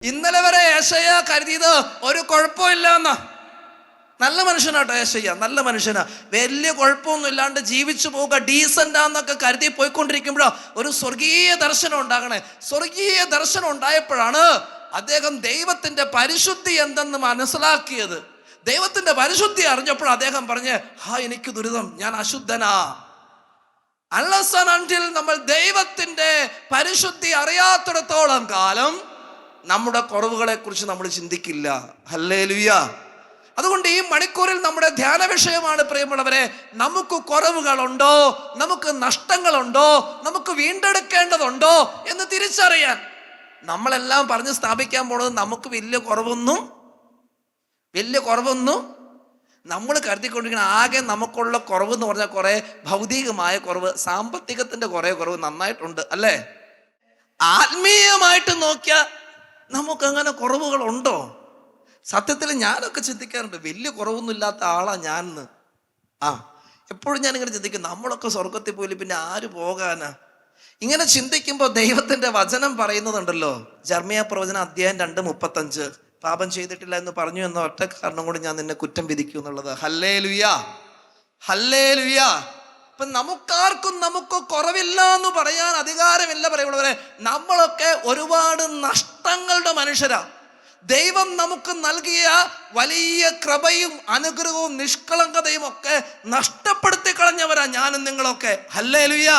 ഇന്നലെ വരെ ഏശയ്യ കരുതിയത് ഒരു കുഴപ്പമില്ല എന്നാ. നല്ല മനുഷ്യനാട്ടോ ഏശയ്യ, നല്ല മനുഷ്യനാ, വലിയ കുഴപ്പമൊന്നും ഇല്ലാണ്ട് ജീവിച്ചു പോവുക, ഡീസൻ്റാന്നൊക്കെ കരുതി പോയിക്കൊണ്ടിരിക്കുമ്പോഴോ ഒരു സ്വർഗീയ ദർശനം ഉണ്ടാകണേ. സ്വർഗീയ ദർശനം ഉണ്ടായപ്പോഴാണ് അദ്ദേഹം ദൈവത്തിന്റെ പരിശുദ്ധി എന്തെന്ന് മനസ്സിലാക്കിയത്. ദൈവത്തിന്റെ പരിശുദ്ധി അറിഞ്ഞപ്പോൾ അദ്ദേഹം പറഞ്ഞ്, എനിക്ക് ദുരിതം, ഞാൻ അശുദ്ധനാ. അൺലെസ് ആൻഡ് അൺടിൽ നമ്മൾ ദൈവത്തിന്റെ പരിശുദ്ധി അറിയാത്തിടത്തോളം കാലം നമ്മുടെ കുറവുകളെ കുറിച്ച് നമ്മൾ ചിന്തിക്കില്ല. ഹല്ലേലൂയ. അതുകൊണ്ട് ഈ മണിക്കൂറിൽ നമ്മുടെ ധ്യാന വിഷയമാണ് പ്രിയമുള്ളവരെ, നമുക്ക് കുറവുകളുണ്ടോ, നമുക്ക് നഷ്ടങ്ങളുണ്ടോ, നമുക്ക് വീണ്ടെടുക്കേണ്ടതുണ്ടോ എന്ന് തിരിച്ചറിയാൻ. നമ്മളെല്ലാം പറഞ്ഞ് സ്ഥാപിക്കാൻ പോണത് നമുക്ക് വലിയ കുറവൊന്നും നമ്മൾ കരുതിക്കൊണ്ടിരിക്കുന്ന ആകെ നമുക്കുള്ള കുറവ് എന്ന് പറഞ്ഞാൽ കുറെ ഭൗതികമായ കുറവ്, സാമ്പത്തികത്തിന്റെ കുറെ കുറവ് നന്നായിട്ടുണ്ട് അല്ലേ. ആത്മീയമായിട്ട് നോക്കിയാൽ നമുക്കങ്ങനെ കുറവുകളുണ്ടോ? സത്യത്തിൽ ഞാനൊക്കെ ചിന്തിക്കാറുണ്ട്, വലിയ കുറവൊന്നും ഇല്ലാത്ത ആളാ ഞാനെന്ന്. എപ്പോഴും ഞാനിങ്ങനെ ചിന്തിക്കും, നമ്മളൊക്കെ സ്വർഗത്തിൽ പോയില്ല പിന്നെ ആര് പോകാനാ? ഇങ്ങനെ ചിന്തിക്കുമ്പോൾ ദൈവത്തിന്റെ വചനം പറയുന്നതുണ്ടല്ലോ, ജർമ്മിയ പ്രവചനം അധ്യായം 2:35, പാപം ചെയ്തിട്ടില്ല എന്ന് പറഞ്ഞു എന്ന ഒറ്റ കാരണം കൊണ്ട് ഞാൻ നിന്നെ കുറ്റം വിധിക്കൂ എന്നുള്ളത്. ഹല്ലേലൂയാ, ഹല്ലേലൂയാ. ഇപ്പൊ നമുക്കാർക്കും നമുക്ക് കുറവില്ല എന്ന് പറയാൻ അധികാരമില്ല പറയുന്നവരെ. നമ്മളൊക്കെ ഒരുപാട് നഷ്ടങ്ങളുടെ മനുഷ്യരാ. ദൈവം നമുക്ക് നൽകിയ വലിയ കൃപയും അനുഗ്രഹവും നിഷ്കളങ്കതയും ഒക്കെ നഷ്ടപ്പെടുത്തി കളഞ്ഞവരാ ഞാനും നിങ്ങളൊക്കെ. ഹല്ലേലൂയാ.